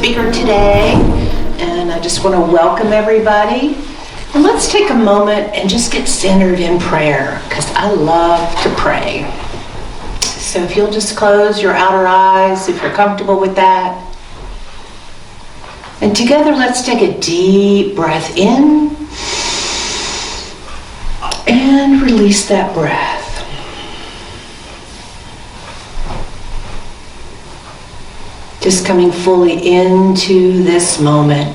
speaker today, and I just want to welcome everybody. And let's take a moment and just get centered in prayer, because I love to pray. So if you'll just close your outer eyes, if you're comfortable with that. And together, let's take a deep breath in and release that breath. Just coming fully into this moment.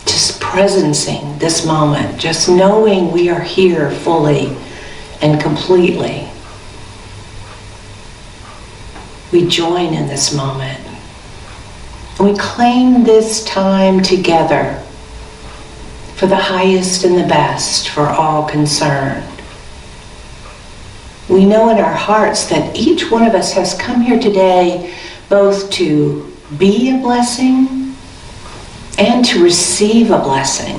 Just presencing this moment, just knowing we are here fully and completely. We join in this moment. And we claim this time together for the highest and the best for all concerned. We know in our hearts that each one of us has come here today both to be a blessing and to receive a blessing.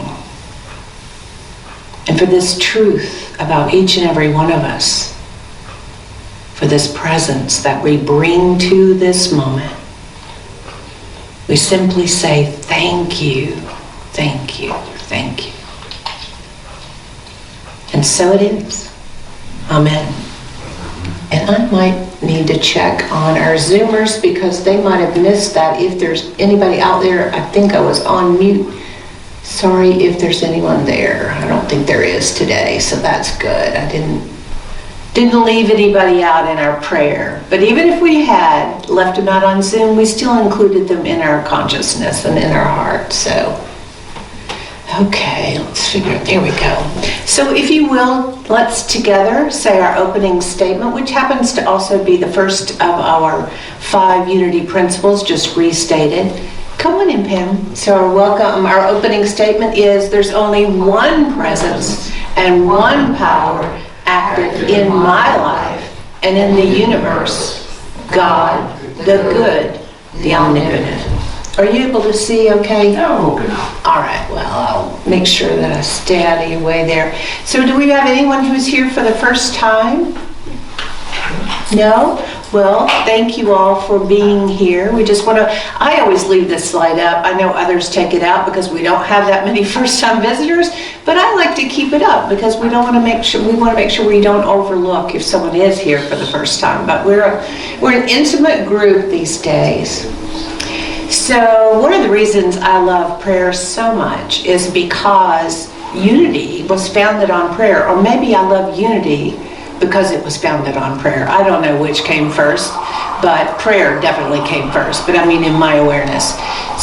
And for this truth about each and every one of us, for this presence that we bring to this moment, we simply say, thank you, thank you, thank you. And so it is. Amen. And I might need to check on our Zoomers because they might have missed that. If there's anybody out there, I think I was on mute. Sorry if there's anyone there. I don't think there is today, so that's good. I didn't leave anybody out in our prayer. But even if we had left them out on Zoom, we still included them in our consciousness and in our heart. So, okay, let's figure it. There we go. So if you will, let's together say our opening statement, which happens to also be the first of our 5 unity principles, just restated. Come on in, Pam. So our opening statement is, there's only one presence and one power active in my life and in the universe, God, the good, the omnipotent. Are you able to see okay? No, good enough. All right, well, I'll make sure that I stay out of your way there. So do we have anyone who's here for the first time? No? Well, thank you all for being here. We just want to, I always leave this slide up. I know others take it out because we don't have that many first-time visitors, but I like to keep it up because we want to make sure we don't overlook if someone is here for the first time. But we're an intimate group these days. So one of the reasons I love prayer so much is because unity was founded on prayer, or maybe I love unity because it was founded on prayer. I don't know which came first, but prayer definitely came first, but I mean in my awareness.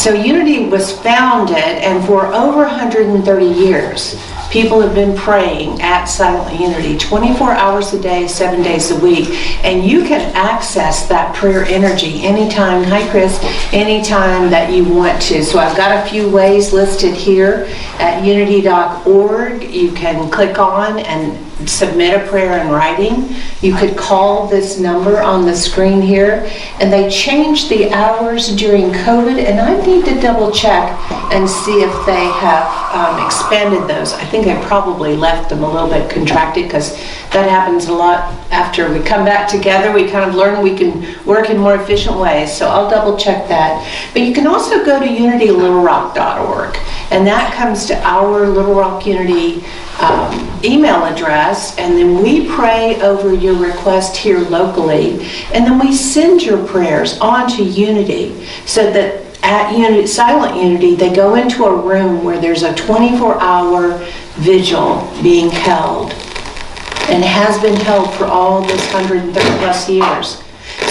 So unity was founded, and for over 130 years, people have been praying at Silent Unity 24 hours a day, 7 days a week. And you can access that prayer energy anytime, hi Chris, anytime that you want to. So I've got a few ways listed here at unity.org. You can click on and submit a prayer in writing. You could call this number on the screen here. And they changed the hours during COVID, and I need to double check and see if they have expanded those. I think I probably left them a little bit contracted because that happens a lot after we come back together. We kind of learn we can work in more efficient ways, so I'll double check that. But you can also go to unitylittlerock.org, and that comes to our Little Rock Unity email address, and then we pray over your request here locally, and then we send your prayers on to Unity so that at Unity, Silent Unity, they go into a room where there's a 24-hour vigil being held, and has been held for all this 130 plus years.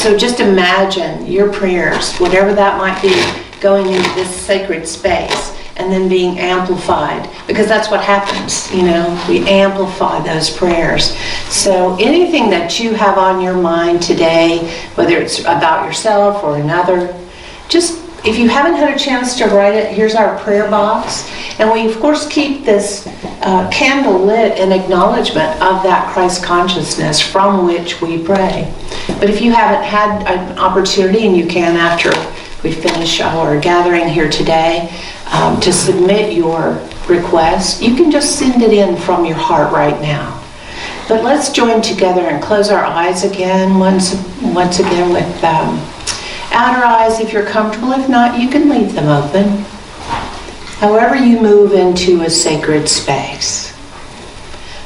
So just imagine your prayers, whatever that might be, going into this sacred space and then being amplified, because that's what happens, you know, we amplify those prayers. So anything that you have on your mind today, whether it's about yourself or another, just, if you haven't had a chance to write it, here's our prayer box. And we, of course, keep this candle lit in acknowledgement of that Christ consciousness from which we pray. But if you haven't had an opportunity, and you can after we finish our gathering here today, to submit your request, you can just send it in from your heart right now. But let's join together and close our eyes again, once again with outer eyes if you're comfortable. If not, you can leave them open. However you move into a sacred space.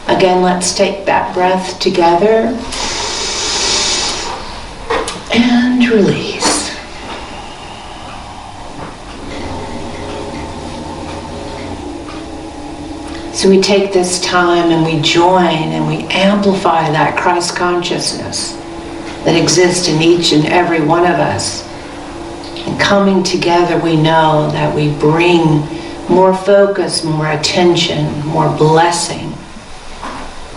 Again, let's take that breath together and release. So we take this time and we join and we amplify that Christ consciousness that exists in each and every one of us. And coming together, we know that we bring more focus, more attention, more blessing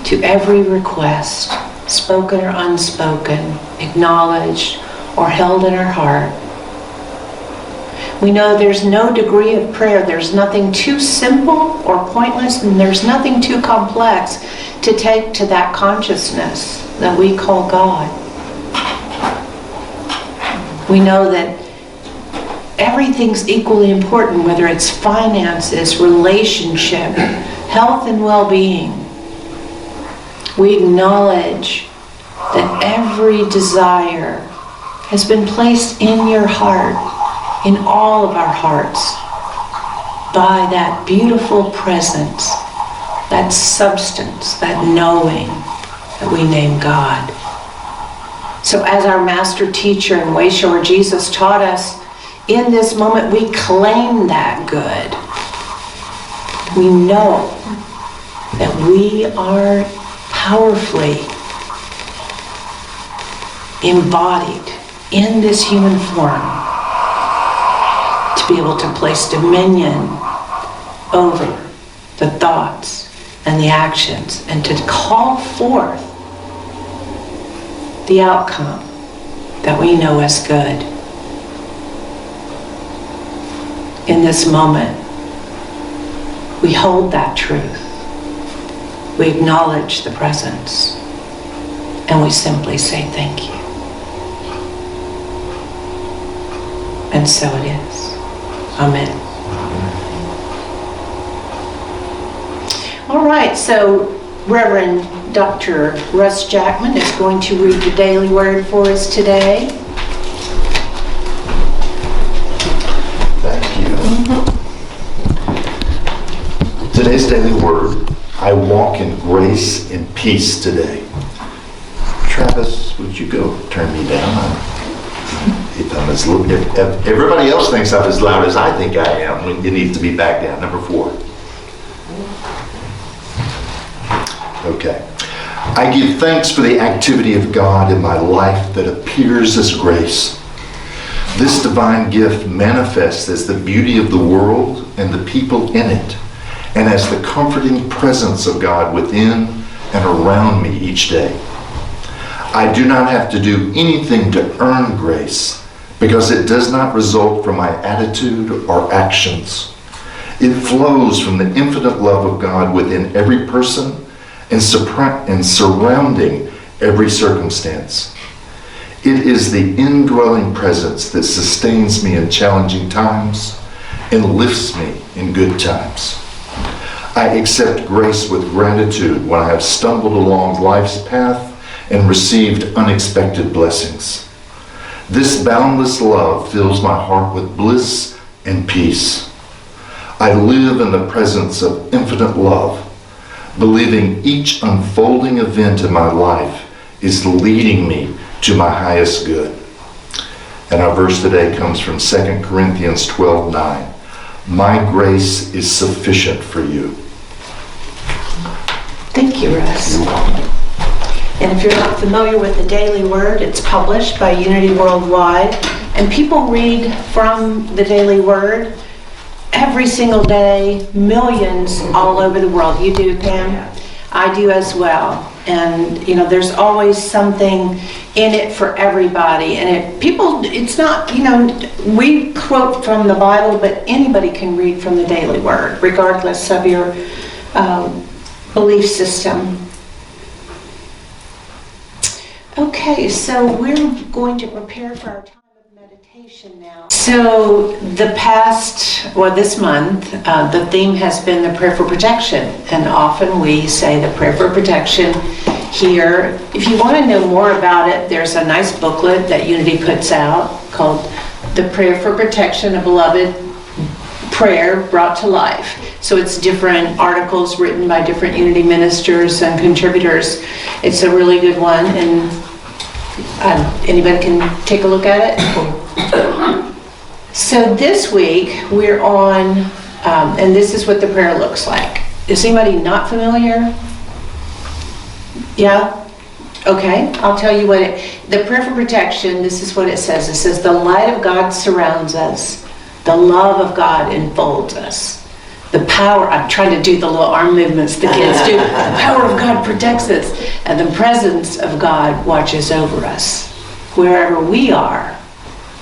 to every request, spoken or unspoken, acknowledged or held in our heart. We know there's no degree of prayer. There's nothing too simple or pointless, and there's nothing too complex to take to that consciousness that we call God. We know that everything's equally important, whether it's finances, relationship, health and well-being. We acknowledge that every desire has been placed in your heart, in all of our hearts, by that beautiful presence, that substance, that knowing that we name God. So as our master teacher and way shower Jesus taught us, in this moment we claim that good. We know that we are powerfully embodied in this human form to be able to place dominion over the thoughts and the actions and to call forth the outcome that we know as good. In this moment, we hold that truth. We acknowledge the presence, and we simply say thank you. And so it is. Amen. All right, so Reverend Dr. Russ Jackman is going to read the daily word for us today. Thank you. Today's daily word, I walk in grace and peace today. Travis, would you go turn me down? If everybody else thinks I'm as loud as I think I am, it needs to be back down. Number 4. Okay. I give thanks for the activity of God in my life that appears as grace. This divine gift manifests as the beauty of the world and the people in it, and as the comforting presence of God within and around me each day. I do not have to do anything to earn grace, because it does not result from my attitude or actions. It flows from the infinite love of God within every person and surrounding every circumstance. It is the indwelling presence that sustains me in challenging times and lifts me in good times. I accept grace with gratitude when I have stumbled along life's path and received unexpected blessings. This boundless love fills my heart with bliss and peace. I live in the presence of infinite love, believing each unfolding event in my life is leading me to my highest good. And our verse today comes from 2 Corinthians 12:9. My grace is sufficient for you. Thank you, Russ. You're welcome. And if you're not familiar with the Daily Word, it's published by Unity Worldwide. And people read from the Daily Word every single day, millions all over the world. You do, Pam? I do as well. And, there's always something in it for everybody. And it's not, we quote from the Bible, but anybody can read from the Daily Word, regardless of your belief system. Okay, so we're going to prepare for our time of meditation now. So this month, the theme has been the prayer for protection. And often we say the prayer for protection here. If you want to know more about it, there's a nice booklet that Unity puts out called The Prayer for Protection, a Beloved Prayer Brought to Life. So it's different articles written by different Unity ministers and contributors. It's a really good one, and anybody can take a look at it. So this week we're on, and this is what the prayer looks like. Is anybody not familiar? Yeah? Okay, I'll tell you what the prayer for protection, this is what it says. It says, the light of God surrounds us. The love of God enfolds us. The power, I'm trying to do the little arm movements the kids do. The power of God protects us. And the presence of God watches over us. Wherever we are,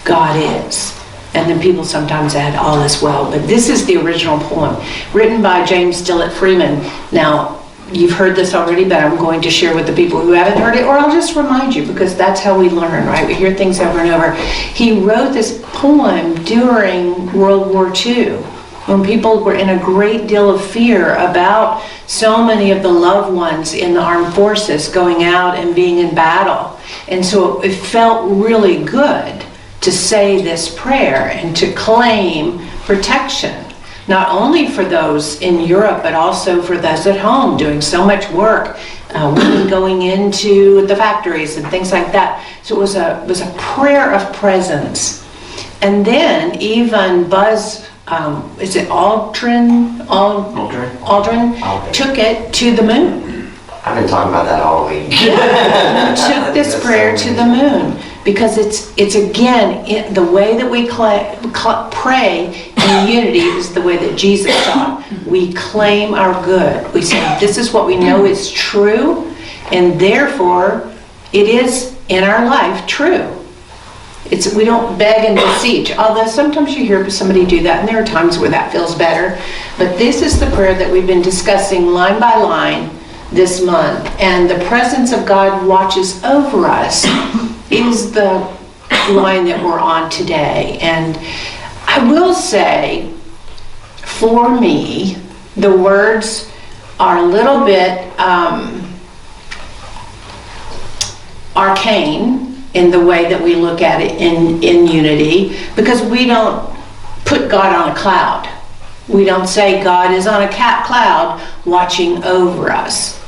God is. And then people sometimes add, all is well. But this is the original poem, written by James Dillett Freeman. Now, you've heard this already, but I'm going to share with the people who haven't heard it, or I'll just remind you, because that's how we learn, right? We hear things over and over. He wrote this poem during World War II, when people were in a great deal of fear about so many of the loved ones in the armed forces going out and being in battle. And so it felt really good to say this prayer and to claim protection, not only for those in Europe, but also for those at home doing so much work, women going into the factories and things like that. So it was a prayer of presence. And then even Buzz, is it Aldrin? Aldrin took it to the moon. I've been talking about that all week. Yeah, he took this prayer to the moon, because it's again, the way that we pray in unity is the way that Jesus taught. We claim our good. We say, this is what we know is true, and therefore it is in our life true. We don't beg and beseech, although sometimes you hear somebody do that, and there are times where that feels better. But this is the prayer that we've been discussing line by line this month, and the presence of God watches over us is the line that we're on today. And I will say, for me, the words are a little bit arcane in the way that we look at it in unity, because we don't put God on a cloud. We don't say God is on a cloud watching over us.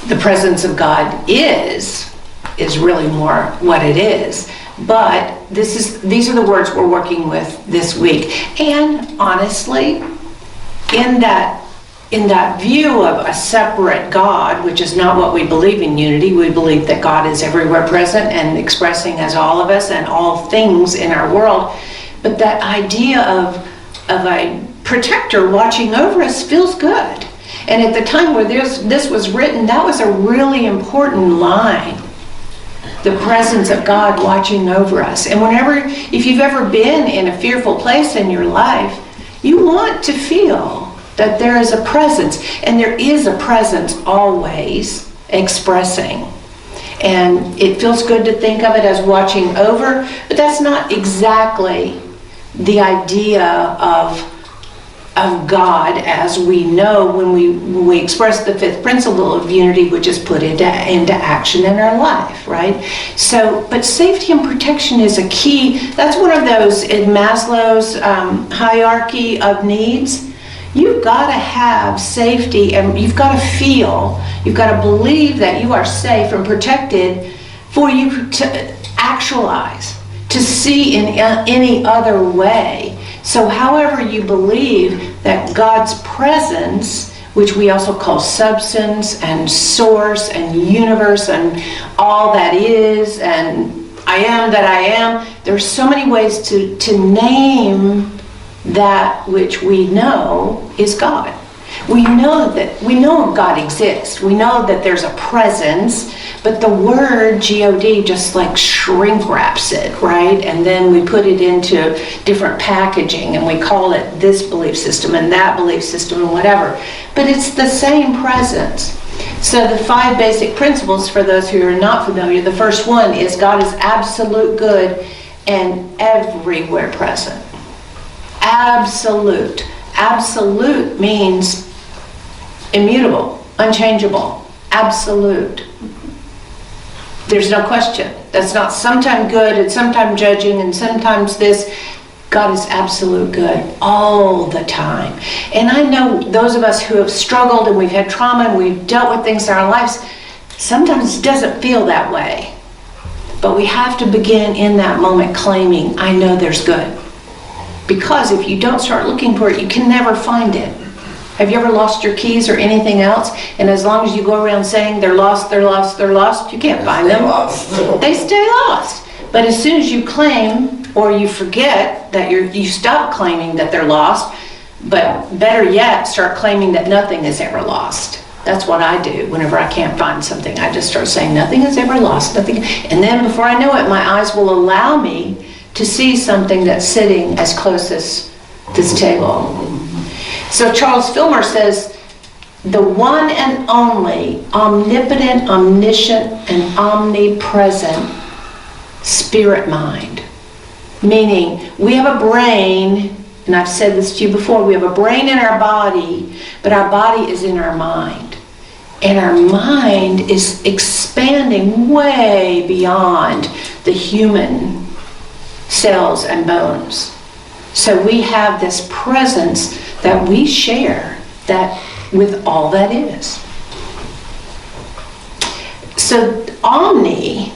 The presence of God is really more what it is. But these are the words we're working with this week. And honestly, in that view of a separate God, which is not what we believe in unity, we believe that God is everywhere present and expressing as all of us and all things in our world. But that idea of a protector watching over us feels good. And at the time where this was written, that was a really important line. The presence of God watching over us. And if you've ever been in a fearful place in your life, you want to feel that there is a presence, and there is a presence always expressing. And it feels good to think of it as watching over, but that's not exactly the idea of God as we know when we express the fifth principle of unity, which is put into action in our life, right? So, but safety and protection is a key. That's one of those in Maslow's hierarchy of needs. You've got to have safety, and you've got to believe that you are safe and protected for you to actualize, to see in any other way. So however you believe that God's presence, which we also call substance and source and universe and all that is, and I am that I am, there's so many ways to name that which we know is God. We know God exists. We know that there's a presence, but the word God just like shrink wraps it, right? And then we put it into different packaging, and we call it this belief system and that belief system and whatever. But it's the same presence. So the 5 basic principles, for those who are not familiar, the first one is God is absolute good and everywhere present. Absolute. Absolute means immutable, unchangeable. absolute. There's no question. That's not sometime good and sometime judging and sometimes this. God is absolute good all the time. And I know those of us who have struggled and we've had trauma and we've dealt with things in our lives, sometimes it doesn't feel that way. But we have to begin in that moment claiming, I know there's good. Because if you don't start looking for it, you can never find it. Have you ever lost your keys or anything else? And as long as you go around saying they're lost, they're lost, they're lost, you can't find them. They stay lost. But as soon as you claim or you forget that you stop claiming that they're lost, but better yet, start claiming that nothing is ever lost. That's what I do whenever I can't find something. I just start saying nothing is ever lost, nothing. And then before I know it, my eyes will allow me to see something that's sitting as close as this table. So Charles Fillmore says, the one and only omnipotent, omniscient, and omnipresent spirit mind. Meaning, we have a brain, and I've said this to you before, we have a brain in our body, but our body is in our mind. And our mind is expanding way beyond the human cells and bones. So we have this presence that we share that with all that is. So omni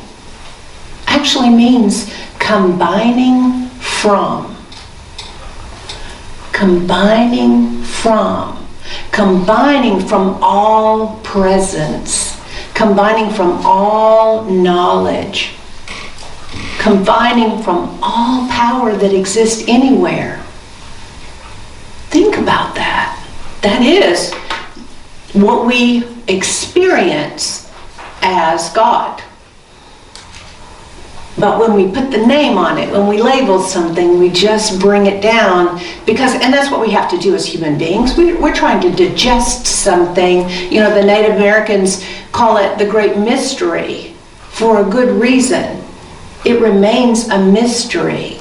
actually means combining from. Combining from. Combining from all presence. Combining from all knowledge. Combining from all power that exists anywhere. Think about that. That is what we experience as God. But when we put the name on it, when we label something, we just bring it down because, and that's what we have to do as human beings. We're trying to digest something. You know, the Native Americans call it the great mystery for a good reason. It remains a mystery.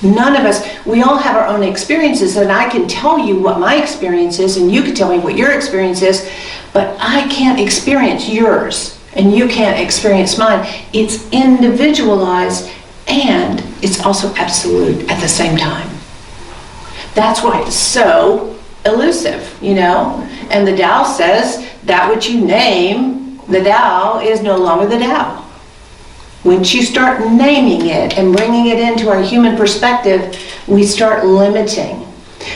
None of us, we all have our own experiences, and I can tell you what my experience is, and you can tell me what your experience is, but I can't experience yours, and you can't experience mine. It's individualized, and it's also absolute at the same time. That's why it's so elusive, you know? And the Tao says that which you name the Tao is no longer the Tao. Once you start naming it and bringing it into our human perspective, we start limiting.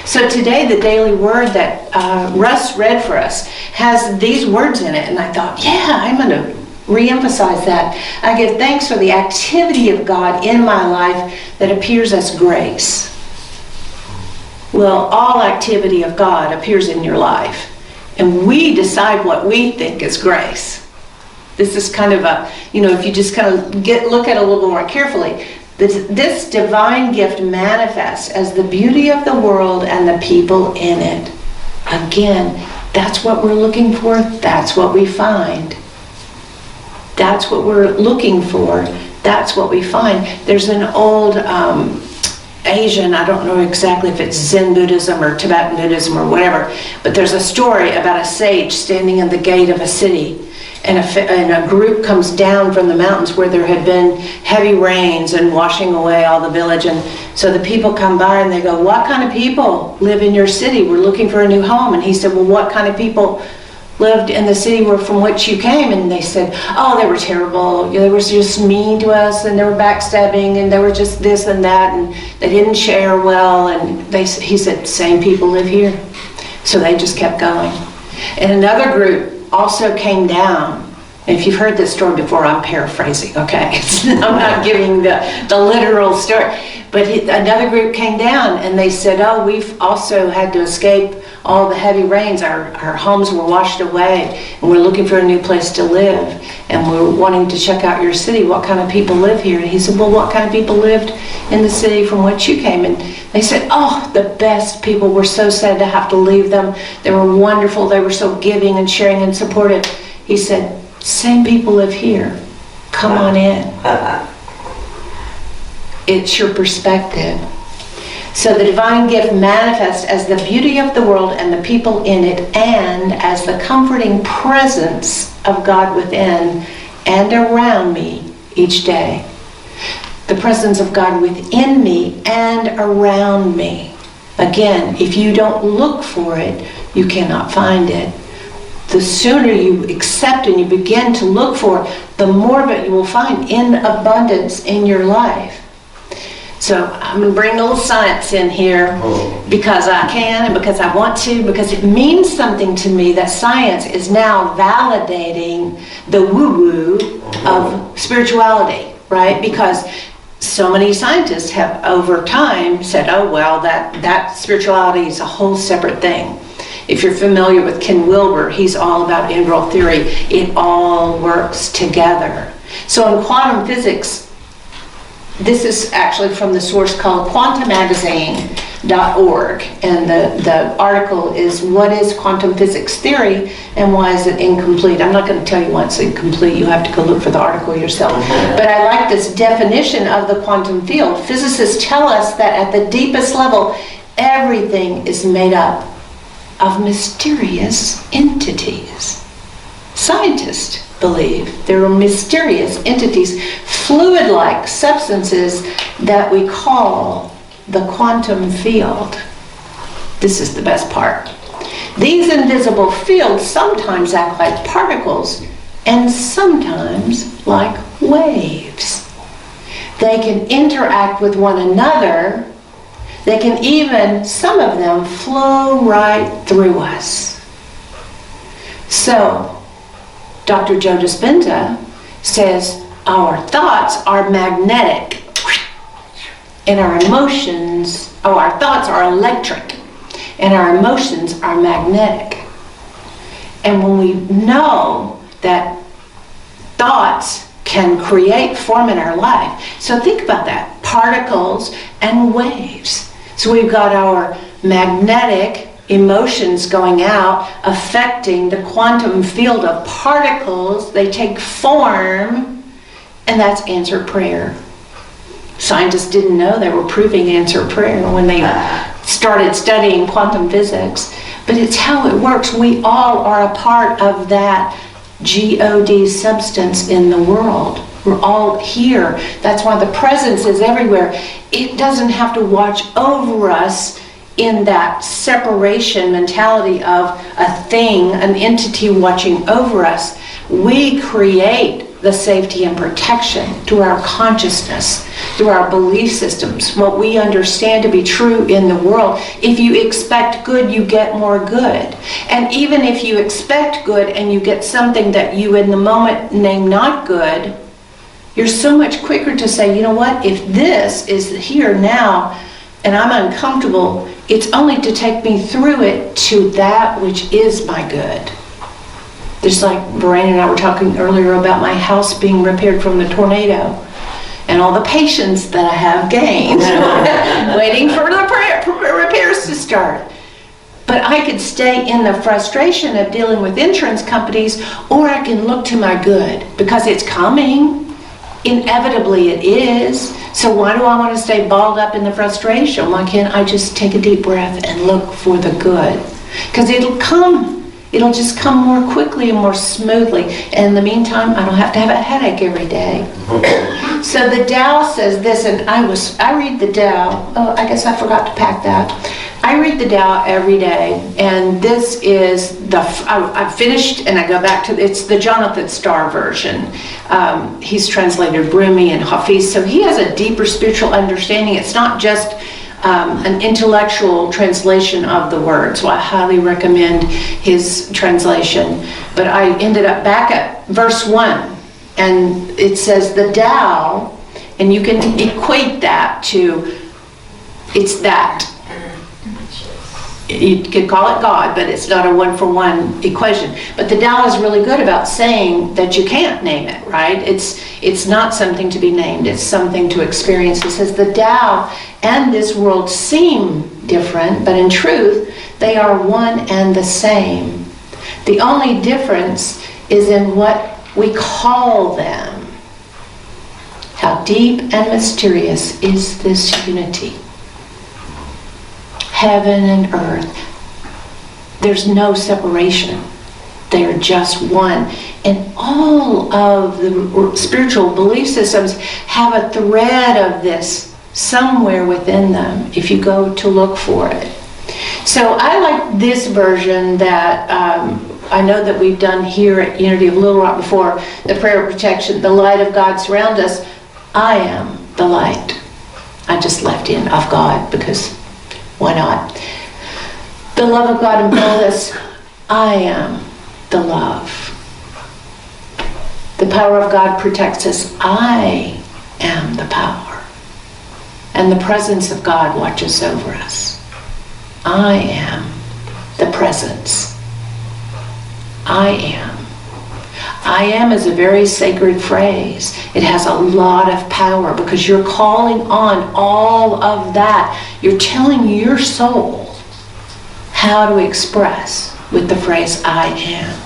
So today, the daily word that Russ read for us has these words in it, and I thought, yeah, I'm going to re-emphasize that. I give thanks for the activity of God in my life that appears as grace. Well, all activity of God appears in your life, and we decide what we think is grace. This is kind of a, you know, if you just kind of look at it a little more carefully, this divine gift manifests as the beauty of the world and the people in it. Again, that's what we're looking for. That's what we find. That's what we're looking for. That's what we find. There's an old Asian, I don't know exactly if it's Zen Buddhism or Tibetan Buddhism or whatever, but there's a story about a sage standing in the gate of a city. And a group comes down from the mountains where there had been heavy rains and washing away all the village. And so the people come by and they go, what kind of people live in your city? We're looking for a new home. And he said, well, what kind of people lived in the city from which you came? And they said, oh, they were terrible. They were just mean to us, and they were backstabbing, and they were just this and that, and they didn't share well. And he said, same people live here. So they just kept going. And another group also came down. And if you've heard this story before, I'm paraphrasing, okay? I'm not giving the literal story. But another group came down and they said, oh, we've also had to escape all the heavy rains. Our homes were washed away, and we're looking for a new place to live. And we're wanting to check out your city. What kind of people live here? And he said, well, what kind of people lived in the city from which you came? And they said, oh, the best people. We're so sad to have to leave them. They were wonderful. They were so giving and sharing and supportive. He said, same people live here. Come on in. It's your perspective. So the divine gift manifests as the beauty of the world and the people in it, and as the comforting presence of God within and around me each day. The presence of God within me and around me. Again, if you don't look for it, you cannot find it. The sooner you accept and you begin to look for it, the more of it you will find in abundance in your life. So I'm going to bring a little science in here because I can and because I want to, because it means something to me that science is now validating the woo-woo of spirituality, right? Because so many scientists have over time said, oh, well, that spirituality is a whole separate thing. If you're familiar with Ken Wilber, he's all about integral theory. It all works together. So in quantum physics, this is actually from the source called quantummagazine.org, and the article is What is Quantum Physics Theory and Why is it Incomplete? I'm not going to tell you why it's incomplete, you have to go look for the article yourself. But I like this definition of the quantum field. Physicists tell us that at the deepest level, everything is made up of mysterious entities. Scientists believe there are mysterious entities, fluid-like substances that we call the quantum field. This is the best part. These invisible fields sometimes act like particles and sometimes like waves. They can interact with one another. They can even, some of them, flow right through us. So, Dr. Joe Dispenza says our thoughts are magnetic and our emotions, our thoughts are electric and our emotions are magnetic. And when we know that thoughts can create form in our life, so think about that, particles and waves. So we've got our magnetic emotions going out, affecting the quantum field of particles. They take form, and that's answered prayer. Scientists didn't know they were proving answered prayer when they started studying quantum physics, but it's how it works. We all are a part of that God substance in the world. We're all here. That's why the presence is everywhere. It doesn't have to watch over us in that separation mentality of a thing, an entity watching over us. We create the safety and protection through our consciousness, through our belief systems, what we understand to be true in the world. If you expect good, you get more good. And even if you expect good and you get something that you in the moment name not good, you're so much quicker to say, you know what, if this is here now and I'm uncomfortable, it's only to take me through it to that which is my good. Just like Lorraine and I were talking earlier about my house being repaired from the tornado and all the patience that I have gained waiting for the repairs to start. But I could stay in the frustration of dealing with insurance companies, or I can look to my good because it's coming. Inevitably it is. So why do I want to stay balled up in the frustration? Why can't I just take a deep breath and look for the good? Because it'll come. It'll just come more quickly and more smoothly. And in the meantime, I don't have to have a headache every day. So the Tao says this, and I read the Tao. Oh, I guess I forgot to pack that. I read the Tao every day, and this is I finished, and I go back to, it's the Jonathan Starr version. He's translated Rumi and Hafiz, so he has a deeper spiritual understanding. It's not just an intellectual translation of the words, so I highly recommend his translation. But I ended up back at verse 1, and it says the Tao, and you can equate that to, it's that. You could call it God, but it's not a one-for-one equation. But the Tao is really good about saying that you can't name it, right? It's not something to be named, it's something to experience. It says the Tao and this world seem different, but in truth, they are one and the same. The only difference is in what we call them. How deep and mysterious is this unity? Heaven and earth. There's no separation. They're just one. And all of the spiritual belief systems have a thread of this somewhere within them if you go to look for it. So I like this version that I know that we've done here at Unity of Little Rock before, the prayer of protection, the light of God surround us. I am the light. I just left in of God because why not? The love of God enfold us. I am the love. The power of God protects us. I am the power. And the presence of God watches over us. I am the presence. I am. I am is a very sacred phrase. It has a lot of power because you're calling on all of that. You're telling your soul how to express with the phrase I am.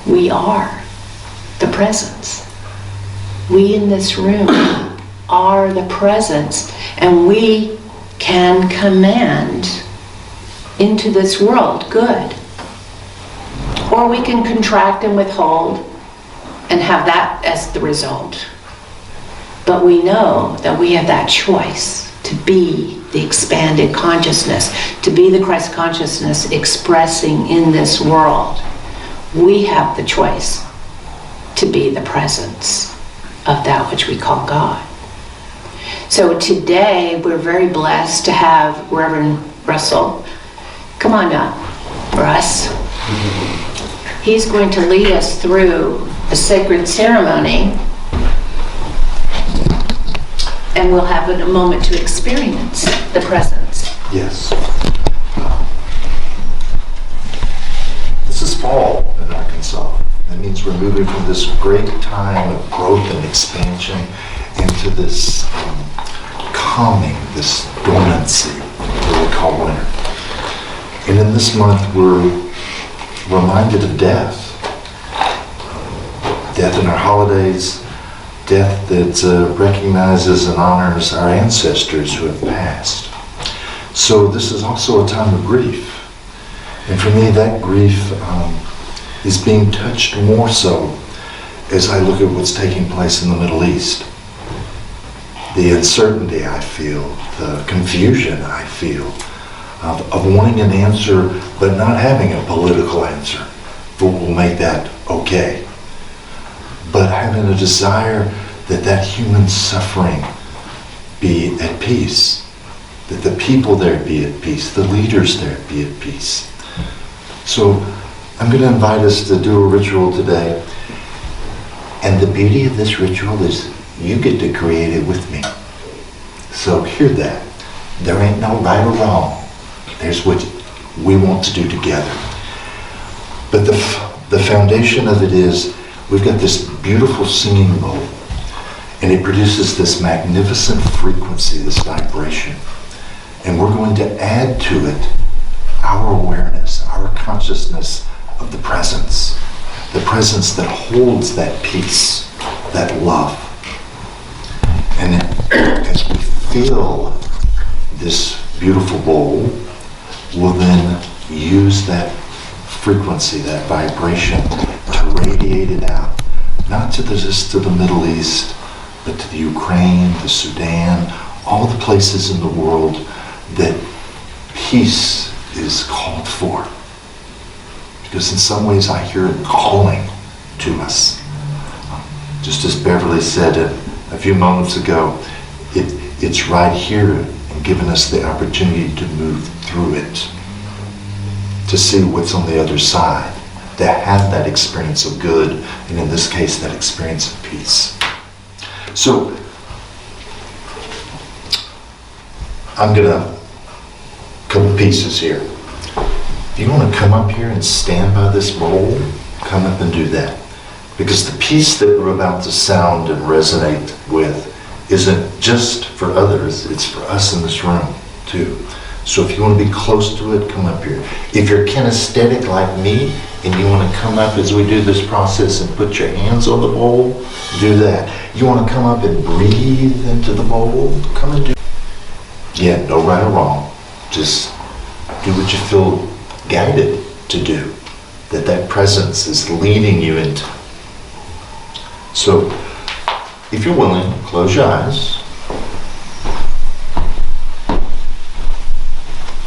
We are the presence. We in this room are the presence, and we can command into this world good. Or we can contract and withhold and have that as the result. But we know that we have that choice to be the expanded consciousness, to be the Christ consciousness expressing in this world. We have the choice to be the presence of that which we call God. So today we're very blessed to have Reverend Russell. Come on up, Russ. He's going to lead us through a sacred ceremony, and we'll have a moment to experience the presence. Yes. This is fall in Arkansas. That means we're moving from this great time of growth and expansion into this calming, this dormancy that we call winter. And in this month, we're reminded of death. Death in our holidays, death that recognizes and honors our ancestors who have passed. So this is also a time of grief. And for me, that grief is being touched more so as I look at what's taking place in the Middle East. The uncertainty I feel, the confusion I feel of wanting an answer but not having a political answer that will make that okay. But having a desire that that human suffering be at peace, that the people there be at peace, the leaders there be at peace. So I'm going to invite us to do a ritual today. And the beauty of this ritual is you get to create it with me. So hear that. There ain't no right or wrong. There's what we want to do together. But the foundation of it is we've got this beautiful singing bowl, and it produces this magnificent frequency, this vibration. And we're going to add to it our awareness, our consciousness of the presence that holds that peace, that love. And as we feel this beautiful bowl, we'll then use that frequency, that vibration, to radiate it out, not just to the Middle East, but to the Ukraine, the Sudan, all the places in the world that peace is called for. Because in some ways I hear it calling to us. Just as Beverly said a few moments ago, it's right here and giving us the opportunity to move through it, to see what's on the other side, to have that experience of good, and in this case, that experience of peace. So, I'm gonna couple pieces here. If you want to come up here and stand by this bowl, come up and do that. Because the peace that we're about to sound and resonate with isn't just for others, it's for us in this room too. So if you want to be close to it, come up here. If you're kinesthetic like me and you want to come up as we do this process and put your hands on the bowl, do that. You want to come up and breathe into the bowl, come and do it. Yeah, no right or wrong. Just do what you feel guided to do, that presence is leading you into. So, if you're willing, close your eyes.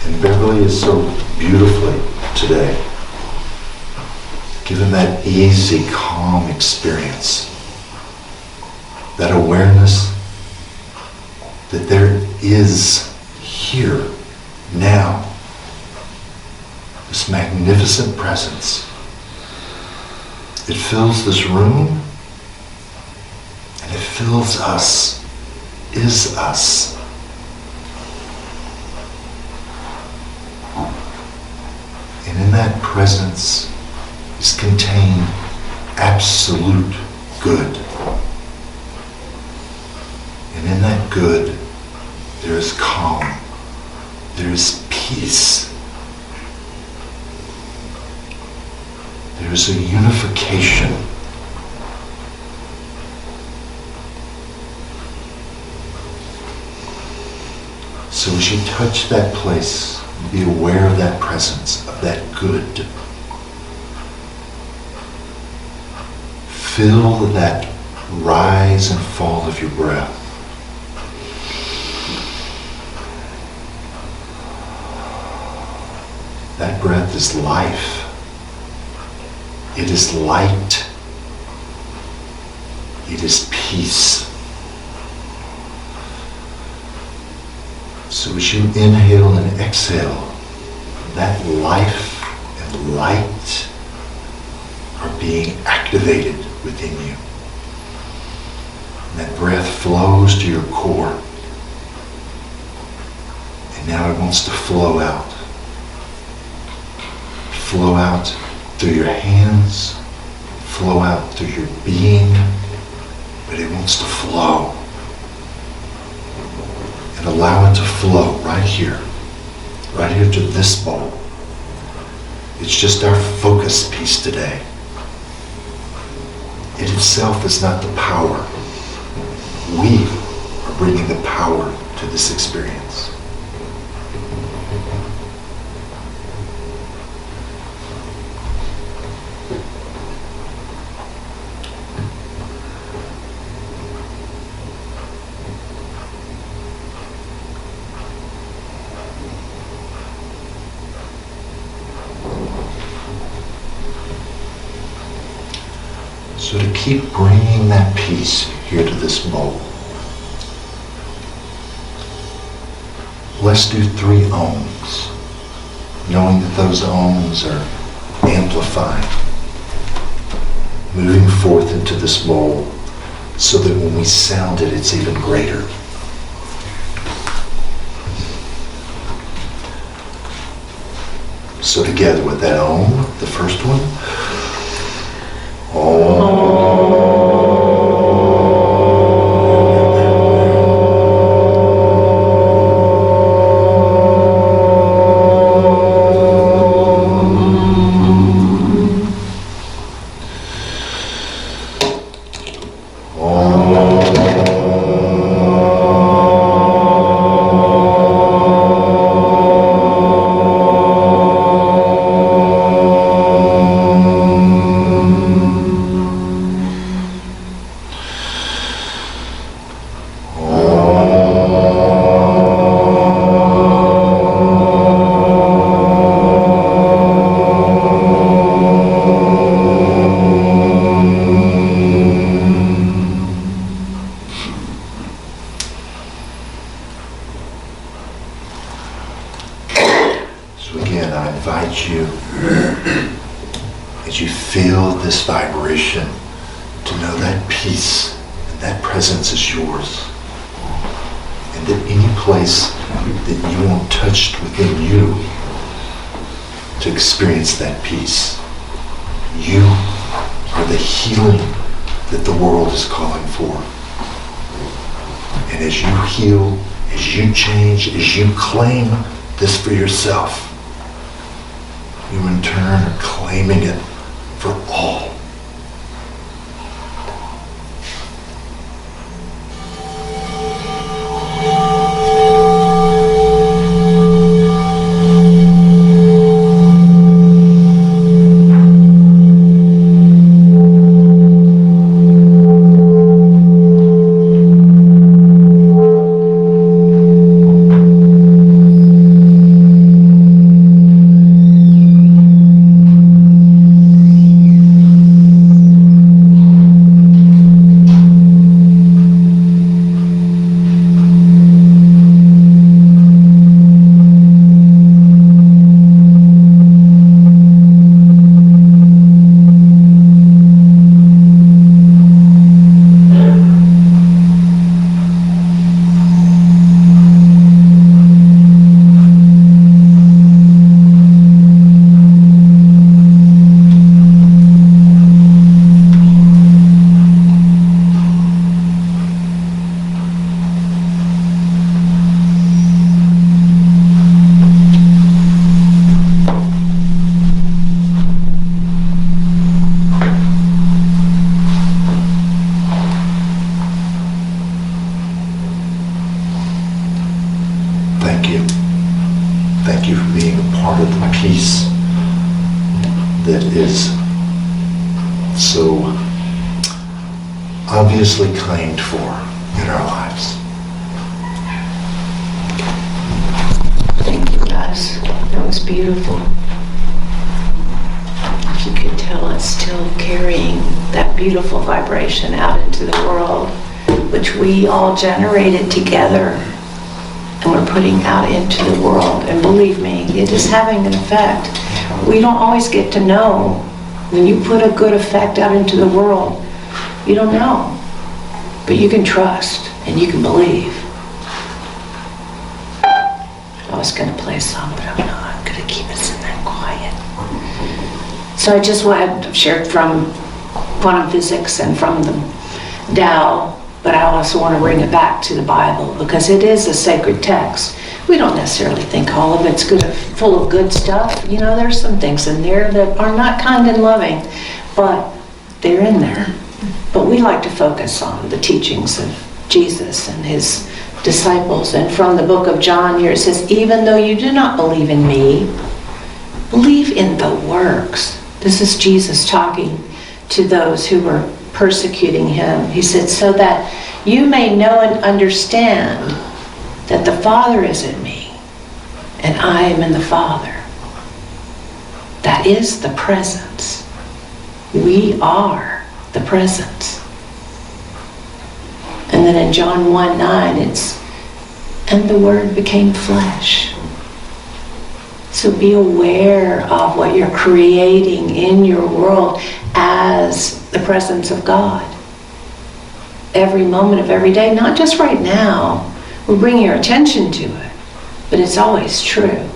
And Beverly is so beautifully today given that easy, calm experience, that awareness that there is here, now, this magnificent presence. It fills this room, and it fills us, is us. And in that presence is contained absolute good. And in that good, there is calm, there is peace. There is a unification. So as you touch that place, be aware of that presence, of that good. Feel that rise and fall of your breath. That breath is life. It is light. It is peace. So as you inhale and exhale, that life and light are being activated within you. And that breath flows to your core. And now it wants to flow out. Flow out through your hands, flow out through your being, but it wants to flow. And allow it to flow right here to this bowl. It's just our focus piece today. It itself is not the power. We are bringing the power to this experience. So to keep bringing that peace here to this bowl, let's do 3 ohms, knowing that those ohms are amplified, moving forth into this bowl so that when we sound it, it's even greater. So together with that ohm, the first one, you, as you feel this vibration, to know that peace and that presence is yours. And that any place that you want touched within you to experience that peace, you are the healing that the world is calling for. And as you heal, as you change, as you claim this for yourself, you in turn are claiming it for all. so obviously claimed for in our lives. Thank you, Russ. That was beautiful. If you could tell, it's still carrying that beautiful vibration out into the world, which we all generated together, and we're putting out into the world. And believe me, it is having an effect. We don't always get to know. When you put a good effect out into the world, you don't know. But you can trust and you can believe. I was going to play a song, but I'm not. I'm going to keep us in that quiet. So I just want to share from quantum physics and from the Tao, but I also want to bring it back to the Bible because it is a sacred text. We don't necessarily think all of it's good, full of good stuff. You know, there's some things in there that are not kind and loving, but they're in there. But we like to focus on the teachings of Jesus and his disciples. And from the book of John here, it says, even though you do not believe in me, believe in the works. This is Jesus talking to those who were persecuting him. He said, so that you may know and understand that the Father is in me and I am in the Father. That is the presence. We are the presence. And then in John 1:9, it's, and the Word became flesh. So be aware of what you're creating in your world as the presence of God. Every moment of every day, not just right now. We're bringing your attention to it, but it's always true.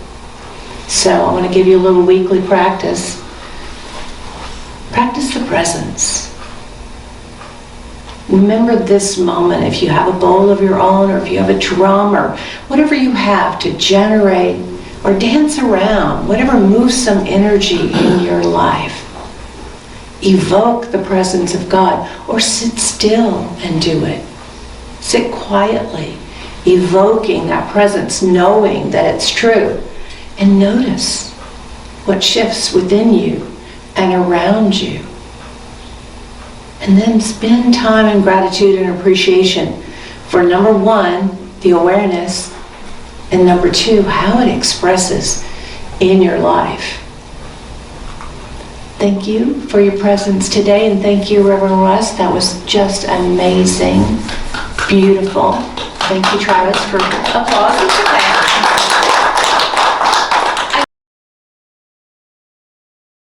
So I want to give you a little weekly practice. Practice the presence. Remember this moment. If you have a bowl of your own, or if you have a drum, or whatever you have to generate or dance around, whatever moves some energy in your life. Evoke the presence of God, or sit still and do it. Sit quietly, evoking that presence, knowing that it's true. And notice what shifts within you and around you. And then spend time in gratitude and appreciation for number one, the awareness, and number two, how it expresses in your life. Thank you for your presence today, and thank you, Reverend Russ. That was just amazing, beautiful. Thank you, Travis, for applause.